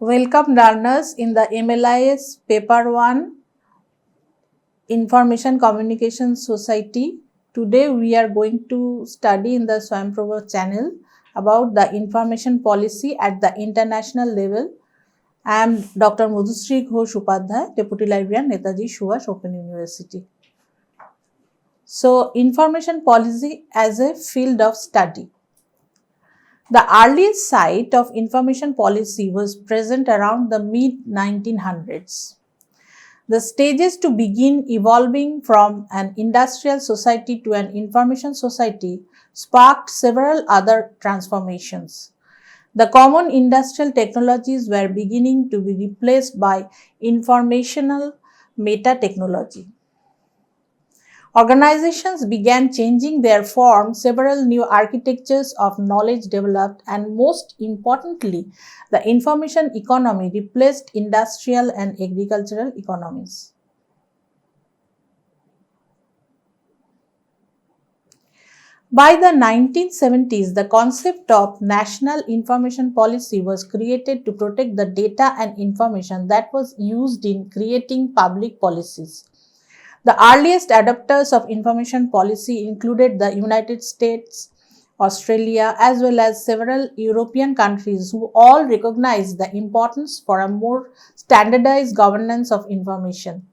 Welcome learners in the MLIS Paper 1 Information Communication Society. Today we are going to study in the Swayam Prabha channel about the information policy at the international level. I am Dr. Madhusri Ghosh Upadhyay, Deputy Librarian, Netaji Subhash Open University. So, information policy as a field of study. The earliest sight of information policy was present around the mid-1900s. The stages to begin evolving from an industrial society to an information society sparked several other transformations. The common industrial technologies were beginning to be replaced by informational meta technology. Organizations began changing their form, several new architectures of knowledge developed, and most importantly, the information economy replaced industrial and agricultural economies. By the 1970s, the concept of national information policy was created to protect the data and information that was used in creating public policies. The earliest adopters of information policy included the United States, Australia, as well as several European countries who all recognized the importance for a more standardized governance of information.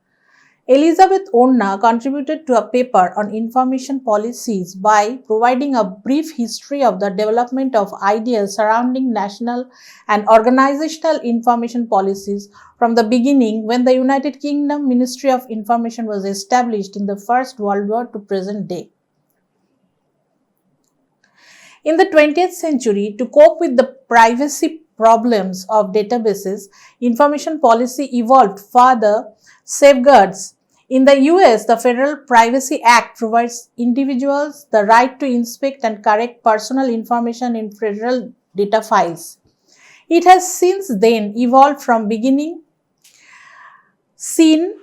Elizabeth Orna contributed to a paper on information policies by providing a brief history of the development of ideas surrounding national and organizational information policies from the beginning when the United Kingdom Ministry of Information was established in the First World War to present day. In the 20th century, to cope with the privacy problems of databases, information policy evolved further safeguards. In the US, the Federal Privacy Act provides individuals the right to inspect and correct personal information in federal data files. It has since then evolved from beginning seen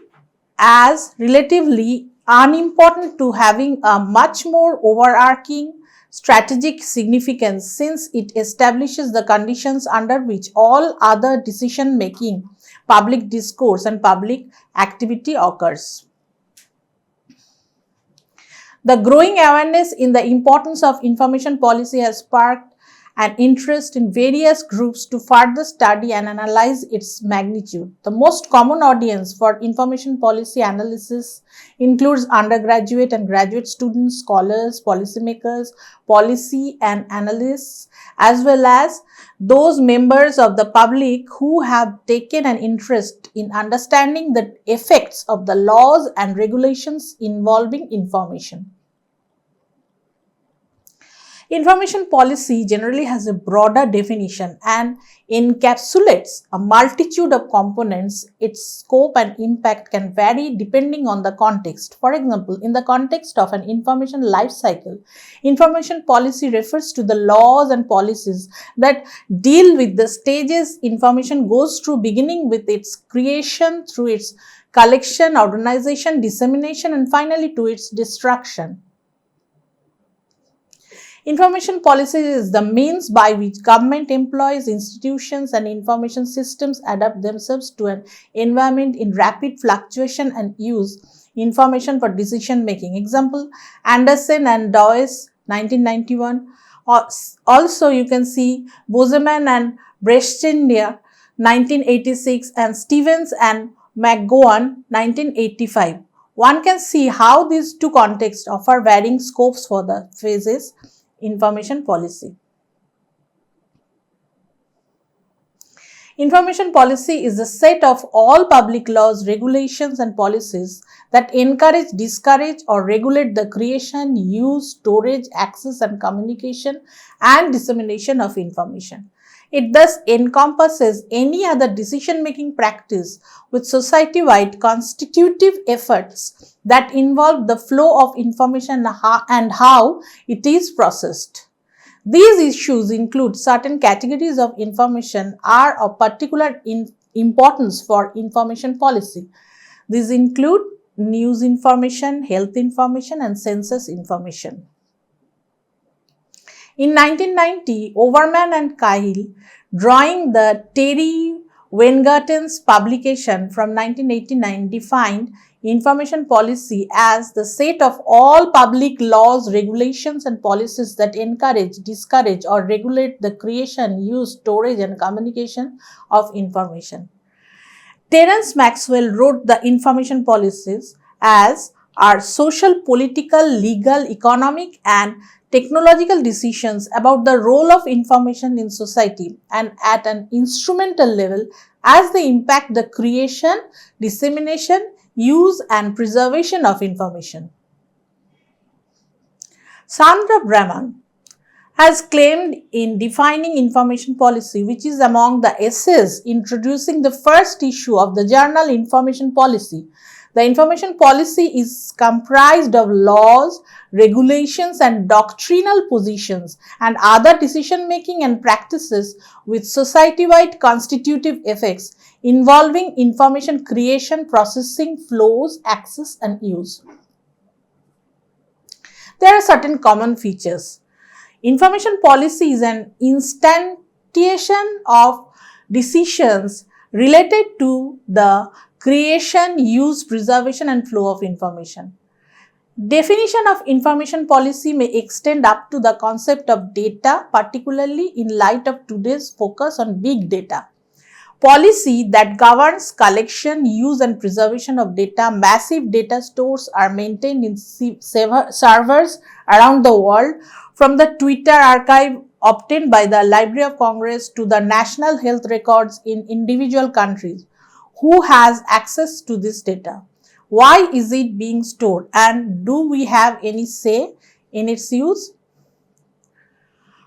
as relatively unimportant to having a much more overarching strategic significance since it establishes the conditions under which all other decision making, public discourse and public activity occurs. The growing awareness in the importance of information policy has sparked an interest in various groups to further study and analyze its magnitude. The most common audience for information policy analysis includes undergraduate and graduate students, scholars, policymakers, policy and analysts, as well as those members of the public who have taken an interest in understanding the effects of the laws and regulations involving information. Information policy generally has a broader definition and encapsulates a multitude of components. Its scope and impact can vary depending on the context. For example, in the context of an information life cycle, information policy refers to the laws and policies that deal with the stages information goes through, beginning with its creation through its collection, organization, dissemination, and finally to its destruction. Information policy is the means by which government employees, institutions, and information systems adapt themselves to an environment in rapid fluctuation and use information for decision making. Example, Anderson and Dawes, 1991. Also, you can see Bozeman and Brestindia, 1986, and Stevens and McGowan, 1985. One can see how these two contexts offer varying scopes for the phases information policy. Information policy is a set of all public laws, regulations, and policies that encourage, discourage, or regulate the creation, use, storage, access, and communication and dissemination of information. It thus encompasses any other decision-making practice with society-wide constitutive efforts that involve the flow of information and how it is processed. These issues include certain categories of information are of particular importance for information policy. These include news information, health information, and census information. In 1990, Overman and Cahill, drawing the Terry Weingarten's publication from 1989, defined information policy as the set of all public laws, regulations, and policies that encourage, discourage, or regulate the creation, use, storage, and communication of information. Terence Maxwell wrote the information policies as are social, political, legal, economic, and technological decisions about the role of information in society and at an instrumental level as they impact the creation, dissemination, use, and preservation of information. Sandra Brahman has claimed in defining information policy, which is among the essays introducing the first issue of the journal Information Policy. The information policy is comprised of laws, regulations, and doctrinal positions and other decision-making and practices with society-wide constitutive effects involving information creation, processing, flows, access, and use. There are certain common features. Information policy is an instantiation of decisions related to the creation, use, preservation, and flow of information. Definition of information policy may extend up to the concept of data, particularly in light of today's focus on big data. Policy that governs collection, use, and preservation of data. Massive data stores are maintained in servers around the world, from the Twitter archive obtained by the Library of Congress to the national health records in individual countries. Who has access to this data? Why is it being stored? And do we have any say in its use?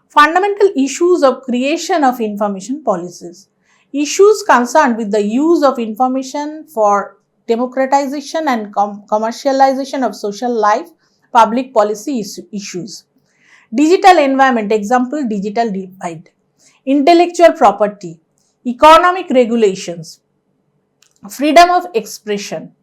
Fundamental issues of creation of information policies. Issues concerned with the use of information for democratization and commercialization of social life, public policy issues. Digital environment, example, digital divide. Intellectual property, economic regulations, freedom of expression,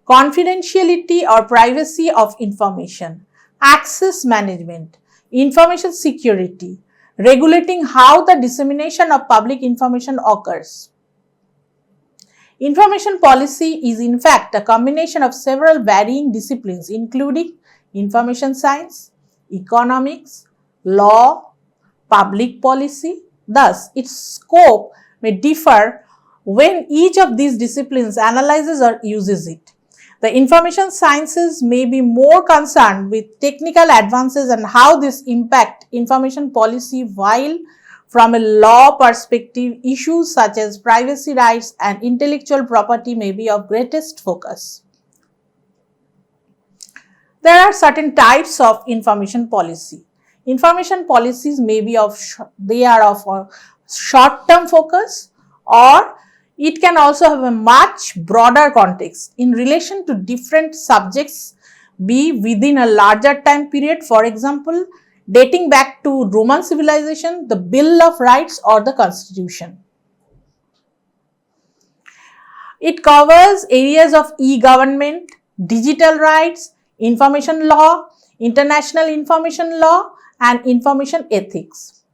confidentiality or privacy of information, access management, information security, regulating how the dissemination of public information occurs. Information policy is in fact a combination of several varying disciplines including information science, economics, law, public policy. Thus, its scope may differ when each of these disciplines analyzes or uses it. The information sciences may be more concerned with technical advances and how this impact information policy, while from a law perspective, issues such as privacy rights and intellectual property may be of greatest focus. There are certain types of information policy. Information policies may be of short-term focus, or it can also have a much broader context in relation to different subjects, be within a larger time period, for example, dating back to Roman civilization, the Bill of Rights, or the Constitution. It covers areas of e-government, digital rights, information law, international information law, and information ethics.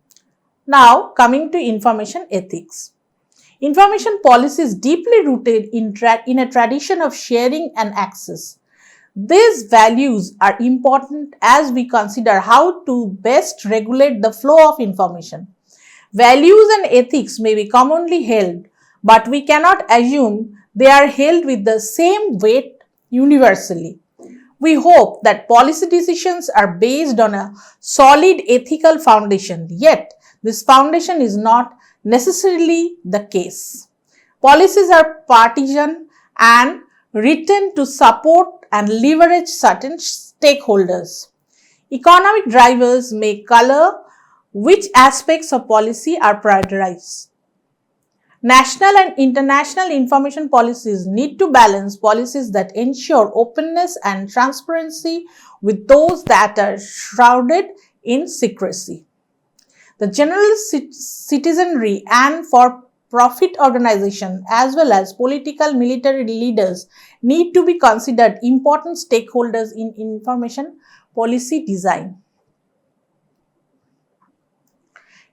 Now, coming to information ethics. Information policy is deeply rooted in a tradition of sharing and access. These values are important as we consider how to best regulate the flow of information. Values and ethics may be commonly held, but we cannot assume they are held with the same weight universally. We hope that policy decisions are based on a solid ethical foundation, yet this foundation is not necessarily the case. Policies are partisan and written to support and leverage certain stakeholders. Economic drivers may color Which aspects of policy are prioritized? National and international information policies need to balance policies that ensure openness and transparency with those that are shrouded in secrecy. The general citizenry and for-profit organization as well as political military leaders need to be considered important stakeholders in information policy design.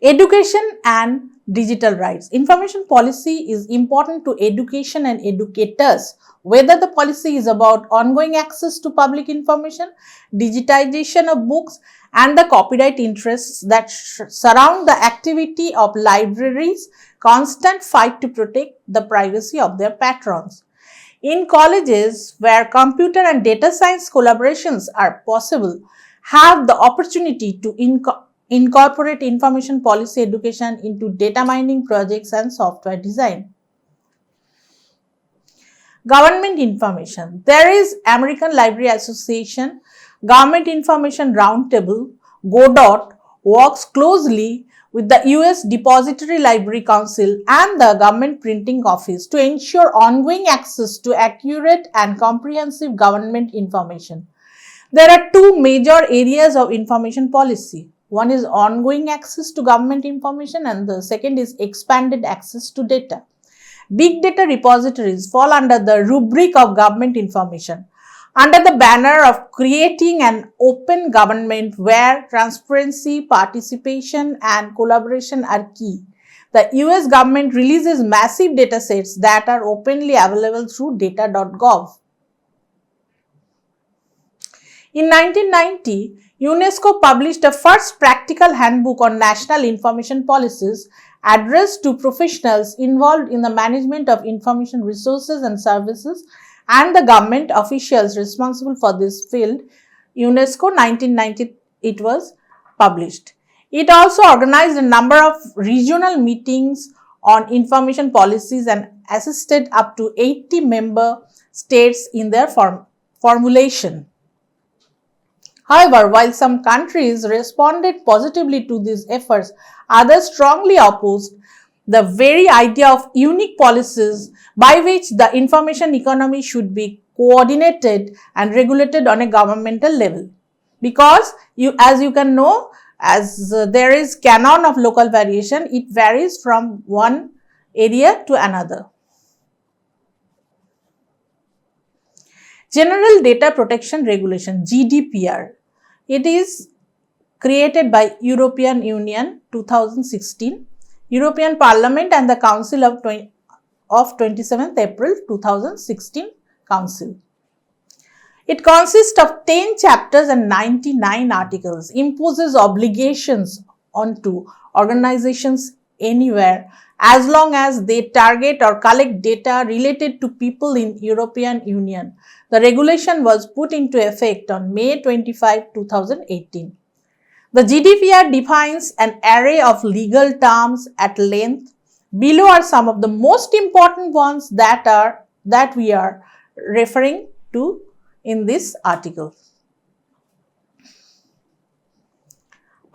Education and digital rights. Information policy is important to education and educators, whether the policy is about ongoing access to public information, digitization of books, and the copyright interests that surround the activity of libraries, constant fight to protect the privacy of their patrons. In colleges where computer and data science collaborations are possible, have the opportunity to incorporate information policy education into data mining projects and software design. Government information. There is American Library Association, Government Information Roundtable, GODOT, works closely with the US Depository Library Council and the Government Printing Office to ensure ongoing access to accurate and comprehensive government information. There are two major areas of information policy. One is ongoing access to government information and the second is expanded access to data. Big data repositories fall under the rubric of government information, under the banner of creating an open government where transparency, participation, and collaboration are key. The US government releases massive datasets that are openly available through data.gov. In 1990, UNESCO published the first practical handbook on national information policies addressed to professionals involved in the management of information resources and services and the government officials responsible for this field. UNESCO 1990 it was published. It also organized a number of regional meetings on information policies and assisted up to 80 member states in their formulation. However, while some countries responded positively to these efforts, others strongly opposed the very idea of unique policies by which the information economy should be coordinated and regulated on a governmental level. Because as you can know, as there is canon of local variation, it varies from one area to another. General Data Protection Regulation, GDPR. It is created by European Union 2016, European Parliament and the Council of 27th April 2016 Council. It consists of 10 chapters and 99 articles, imposes obligations onto organizations anywhere as long as they target or collect data related to people in European Union. The regulation was put into effect on May 25, 2018. The GDPR defines an array of legal terms at length. Below are some of the most important ones that we are referring to in this article.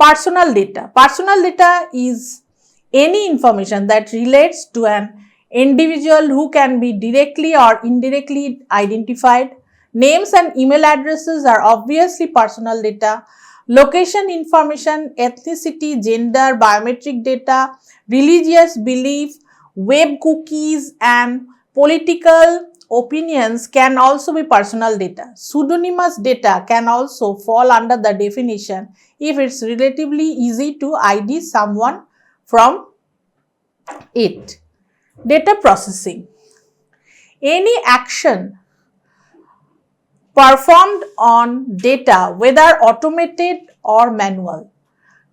Personal data. Personal data is any information that relates to an individual who can be directly or indirectly identified. Names and email addresses are obviously personal data. Location information, ethnicity, gender, biometric data, religious belief, web cookies, and political opinions can also be personal data. Pseudonymous data can also fall under the definition if it's relatively easy to ID someone from it. Data processing. Any action performed on data, whether automated or manual.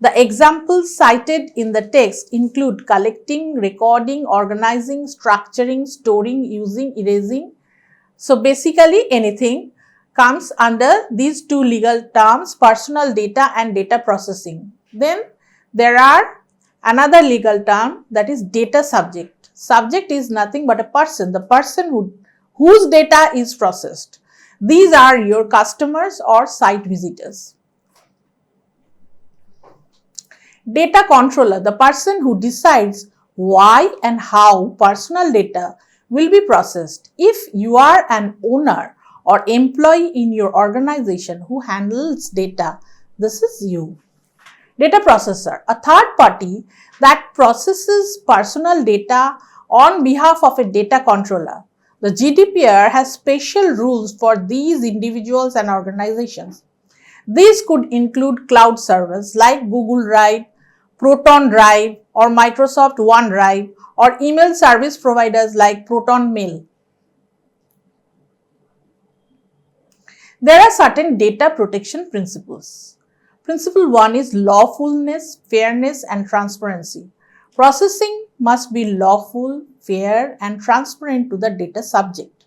The examples cited in the text include collecting, recording, organizing, structuring, storing, using, erasing. So basically anything comes under these two legal terms, personal data and data processing. Then there are another legal term, that is data subject. Subject is nothing but a person, the person whose data is processed. These are your customers or site visitors. Data controller, the person who decides why and how personal data will be processed. If you are an owner or employee in your organization who handles data, this is you. Data processor, a third party that processes personal data on behalf of a data controller. The GDPR has special rules for these individuals and organizations. These could include cloud servers like Google Drive, Proton Drive, or Microsoft OneDrive, or email service providers like Proton Mail. There are certain data protection principles. Principle 1 is lawfulness, fairness, and transparency. Processing must be lawful, fair, and transparent to the data subject.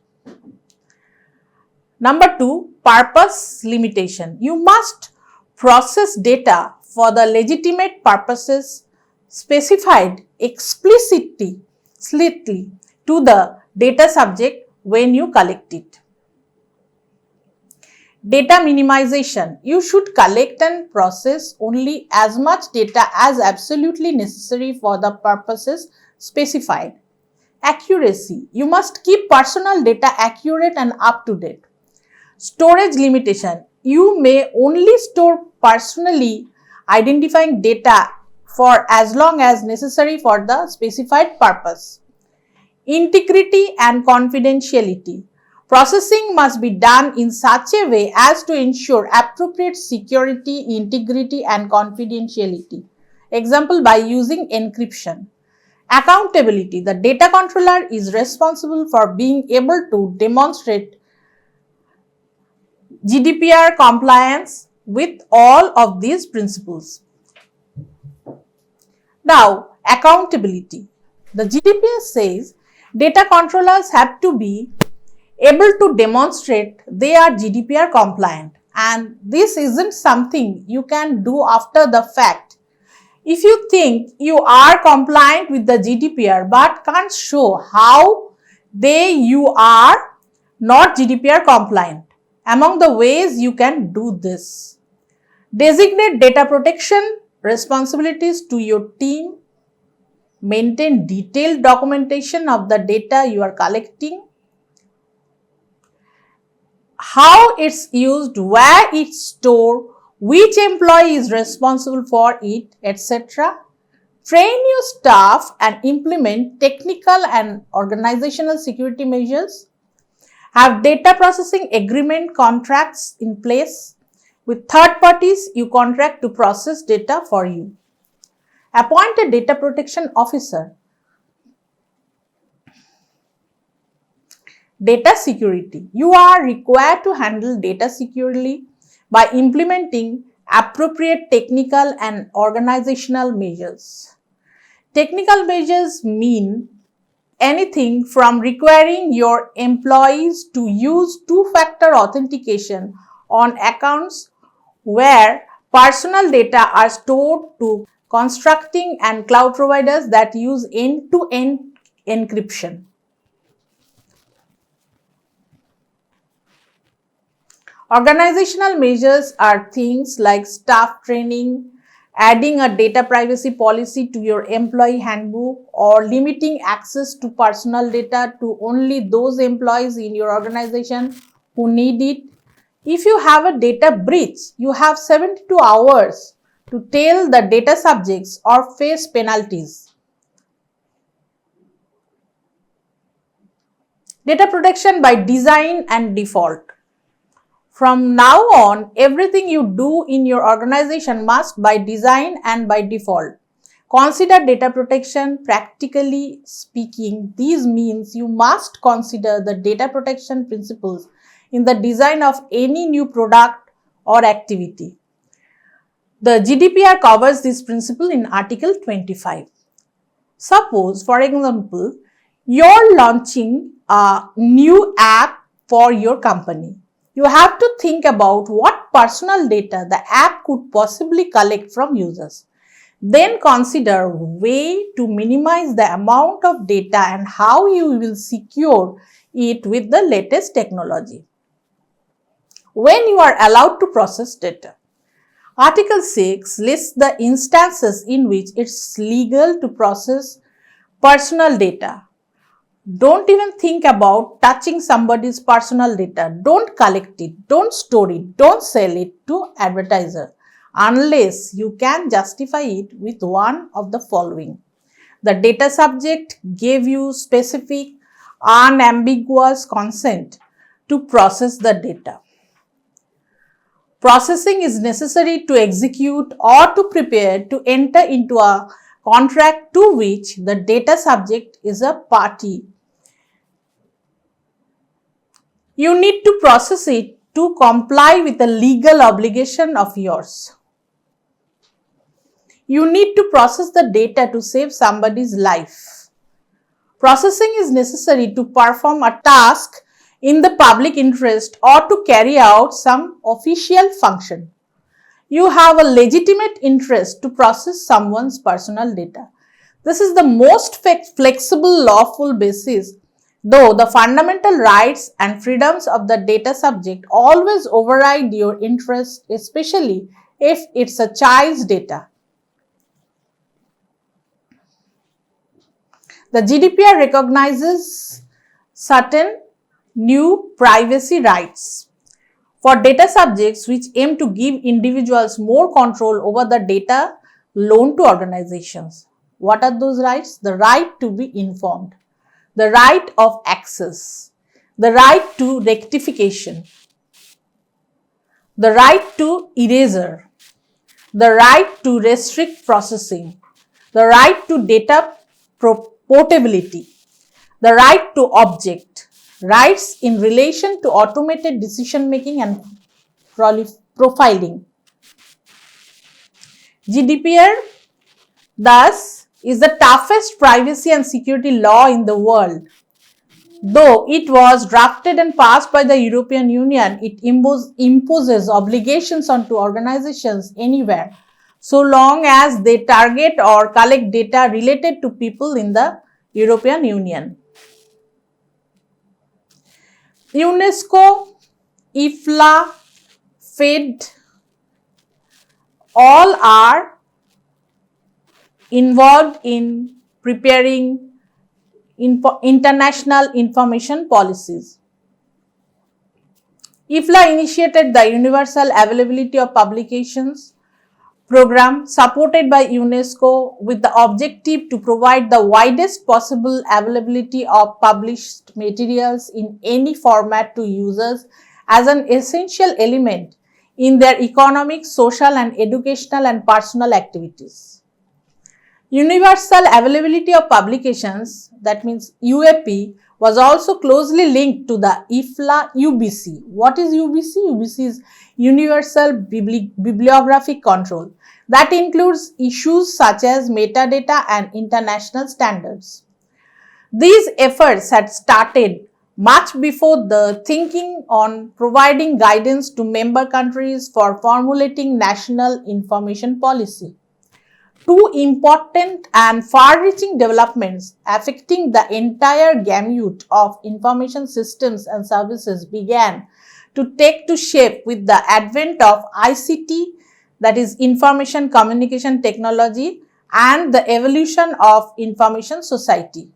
Number 2, purpose limitation. You must process data for the legitimate purposes specified explicitly to the data subject when you collect it. Data minimization. You should collect and process only as much data as absolutely necessary for the purposes specified. Accuracy. You must keep personal data accurate and up to date. Storage limitation. You may only store personally identifying data for as long as necessary for the specified purpose. Integrity and confidentiality. Processing must be done in such a way as to ensure appropriate security, integrity, and confidentiality. Example, by using encryption. Accountability. The data controller is responsible for being able to demonstrate GDPR compliance with all of these principles. Now, accountability. The GDPR says data controllers have to be able to demonstrate they are GDPR compliant, and this isn't something you can do after the fact. If you think you are compliant with the GDPR but can't show how you are not GDPR compliant, among the ways you can do this: designate data protection responsibilities to your team, maintain detailed documentation of the data you are collecting, how it's used, where it's stored, which employee is responsible for it, etc. Train your staff and implement technical and organizational security measures. Have data processing agreement contracts in place. With third parties, you contract to process data for you. Appoint a data protection officer. Data security. You are required to handle data securely by implementing appropriate technical and organizational measures. Technical measures mean anything from requiring your employees to use two-factor authentication on accounts where personal data are stored to constructing and cloud providers that use end-to-end encryption. Organizational measures are things like staff training, adding a data privacy policy to your employee handbook, or limiting access to personal data to only those employees in your organization who need it. If you have a data breach, you have 72 hours to tell the data subjects or face penalties. Data protection by design and default. From now on, everything you do in your organization must by design and by default. Consider data protection. Practically speaking, this means you must consider the data protection principles in the design of any new product or activity. The GDPR covers this principle in Article 25. Suppose, for example, you're launching a new app for your company. You have to think about what personal data the app could possibly collect from users. Then consider a way to minimize the amount of data and how you will secure it with the latest technology. When you are allowed to process data. Article 6 lists the instances in which it's legal to process personal data. Don't even think about touching somebody's personal data. Don't collect it, don't store it, don't sell it to advertiser unless you can justify it with one of the following. The data subject gave you specific, unambiguous consent to process the data. Processing is necessary to execute or to prepare to enter into a contract to which the data subject is a party. You need to process it to comply with a legal obligation of yours. You need to process the data to save somebody's life. Processing is necessary to perform a task in the public interest or to carry out some official function. You have a legitimate interest to process someone's personal data. This is the most flexible lawful basis, though the fundamental rights and freedoms of the data subject always override your interest, especially if it's a child's data. The GDPR recognizes certain new privacy rights for data subjects which aim to give individuals more control over the data loaned to organizations. What are those rights? The right to be informed, the right of access, the right to rectification, the right to erasure, the right to restrict processing, the right to data portability, the right to object, rights in relation to automated decision making and profiling. GDPR, thus, is the toughest privacy and security law in the world. Though it was drafted and passed by the European Union, it imposes obligations onto organizations anywhere, so long as they target or collect data related to people in the European Union. UNESCO, IFLA, FED, all are involved in preparing international information policies. IFLA initiated the Universal Availability of Publications program supported by UNESCO with the objective to provide the widest possible availability of published materials in any format to users as an essential element in their economic, social and educational and personal activities. Universal Availability of Publications, that means UAP, was also closely linked to the IFLA UBC. What is UBC? UBC is Universal Bibliographic Control. That includes issues such as metadata and international standards. These efforts had started much before the thinking on providing guidance to member countries for formulating national information policy. Two important and far-reaching developments affecting the entire gamut of information systems and services began to take to shape with the advent of ICT, that is information communication technology, and the evolution of information society.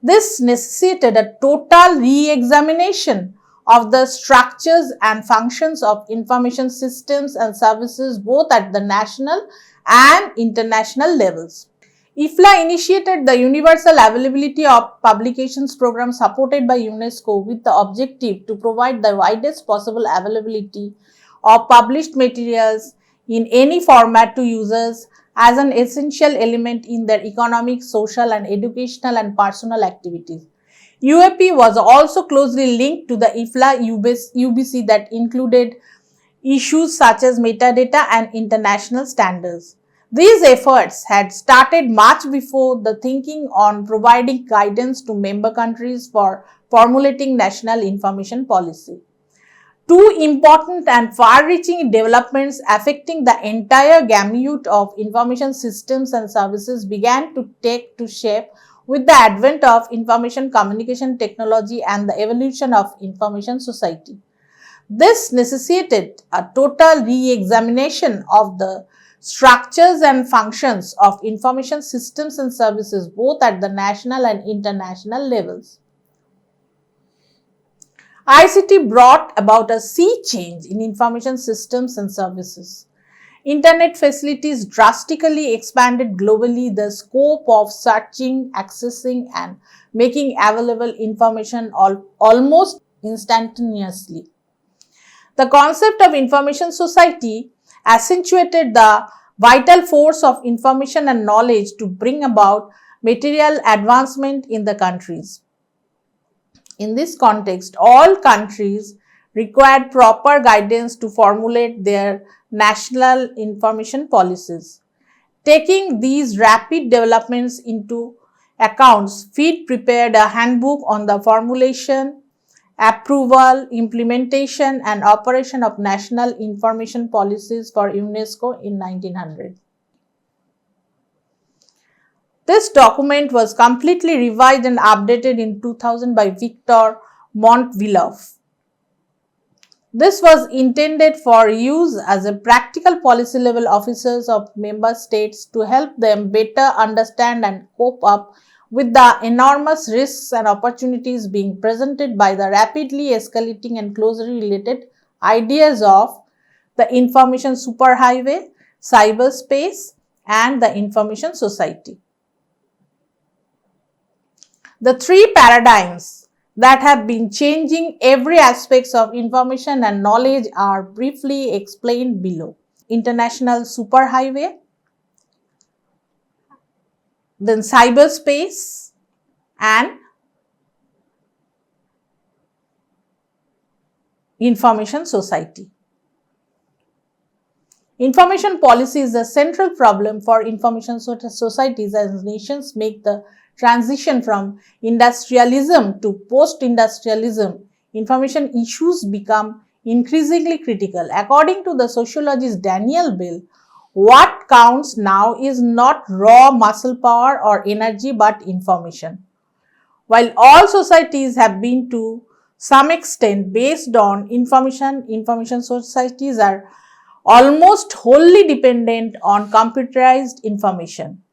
This necessitated a total re-examination of the structures and functions of information systems and services both at the national and international levels. IFLA initiated the Universal Availability of Publications program supported by UNESCO with the objective to provide the widest possible availability of published materials in any format to users as an essential element in their economic, social and educational and personal activities. UAP was also closely linked to the IFLA UBC that included issues such as metadata and international standards. These efforts had started much before the thinking on providing guidance to member countries for formulating national information policy. Two important and far-reaching developments affecting the entire gamut of information systems and services began to take to shape with the advent of information communication technology and the evolution of information society. This necessitated a total re-examination of the structures and functions of information systems and services both at the national and international levels. ICT brought about a sea change in information systems and services. Internet facilities drastically expanded globally the scope of searching, accessing, and making available information almost instantaneously. The concept of information society accentuated the vital force of information and knowledge to bring about material advancement in the countries. In this context, all countries required proper guidance to formulate their national information policies. Taking these rapid developments into account, FEED prepared a handbook on the formulation, approval, implementation, and operation of national information policies for UNESCO in 1900. This document was completely revised and updated in 2000 by Victor Montvilloff. This was intended for use as a practical policy level officers of member states to help them better understand and cope up with the enormous risks and opportunities being presented by the rapidly escalating and closely related ideas of the information superhighway, cyberspace, and the information society. The three paradigms that have been changing every aspects of information and knowledge are briefly explained below. International superhighway, then cyberspace, and information society. Information policy is a central problem for information societies as nations make the transition from industrialism to post-industrialism. Information issues become increasingly critical. According to the sociologist Daniel Bell, what counts now is not raw muscle power or energy but information. While all societies have been to some extent based on information societies are almost wholly dependent on computerized information.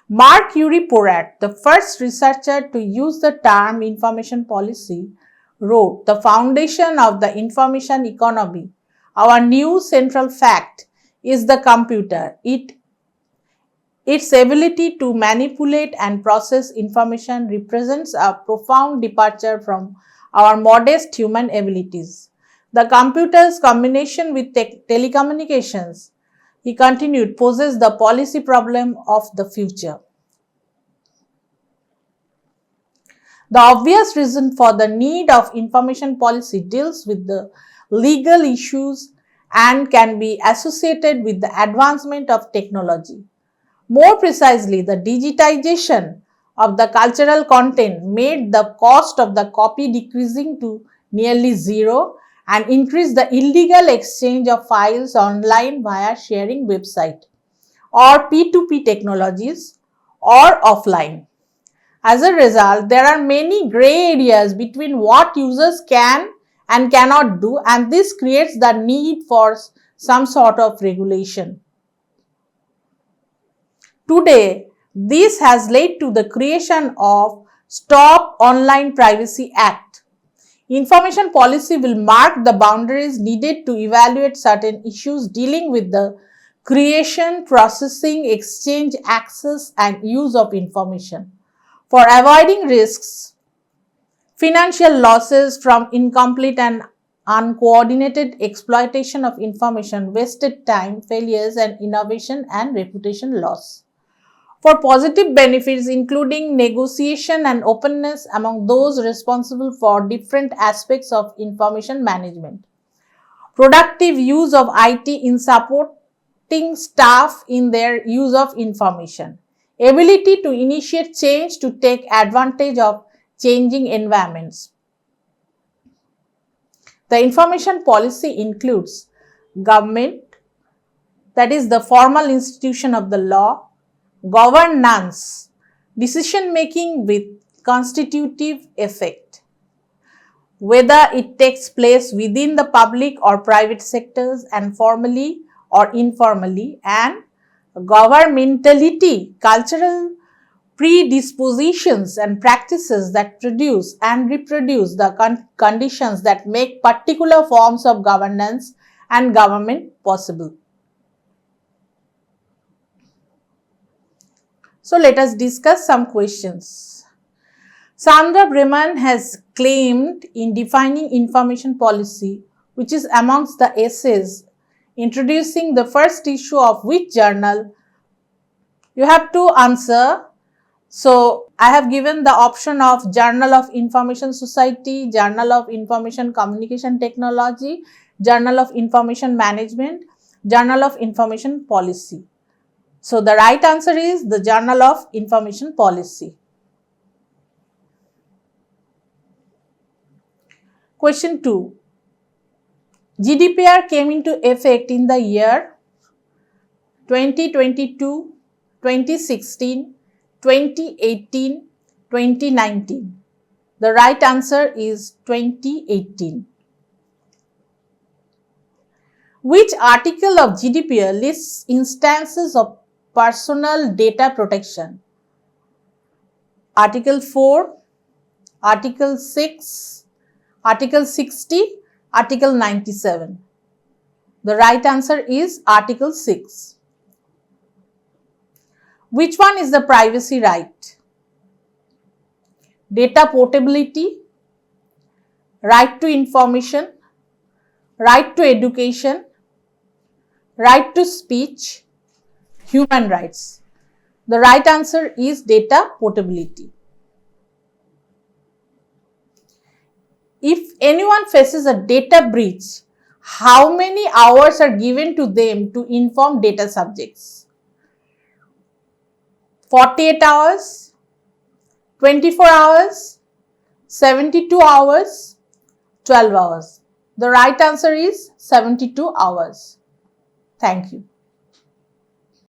Mark Uri Porat, the first researcher to use the term information policy, wrote, "The foundation of the information economy, our new central fact, is the computer. Its ability to manipulate and process information represents a profound departure from our modest human abilities. The computer's combination with telecommunications," he continued, "poses the policy problem of the future." The obvious reason for the need of information policy deals with the legal issues and can be associated with the advancement of technology. More precisely, the digitization of the cultural content made the cost of the copy decreasing to nearly zero and increased the illegal exchange of files online via sharing website or P2P technologies or offline. As a result, there are many gray areas between what users can and cannot do, and this creates the need for some sort of regulation. Today, this has led to the creation of Stop Online Privacy Act. Information policy will mark the boundaries needed to evaluate certain issues dealing with the creation, processing, exchange, access, and use of information. For avoiding risks, financial losses from incomplete and uncoordinated exploitation of information, wasted time, failures, and innovation and reputation loss. For positive benefits, including negotiation and openness among those responsible for different aspects of information management. Productive use of IT in supporting staff in their use of information. Ability to initiate change to take advantage of changing environments. The information policy includes government, that is the formal institution of the law, governance, decision making with constitutive effect. whether it takes place within the public or private sectors and formally or informally, and governmentality, cultural predispositions and practices that produce and reproduce the conditions that make particular forms of governance and government possible. So let us discuss some questions. Sandra Breman has claimed in defining information policy, which is amongst the essays introducing the first issue of which journal? You have to answer. So I have given the option of Journal of Information Society, Journal of Information Communication Technology, Journal of Information Management, Journal of Information Policy. So the right answer is the Journal of Information Policy. Question 2. GDPR came into effect in the year 2022, 2016, 2018, 2019. The right answer is 2018. Which article of GDPR lists instances of personal data protection? Article 4, Article 6, Article 60, Article 97. The right answer is Article 6. Which one is the privacy right? Data portability, right to information, right to education, right to speech, human rights. The right answer is data portability. If anyone faces a data breach, how many hours are given to them to inform data subjects? 48 hours, 24 hours, 72 hours, 12 hours. The right answer is 72 hours. Thank you.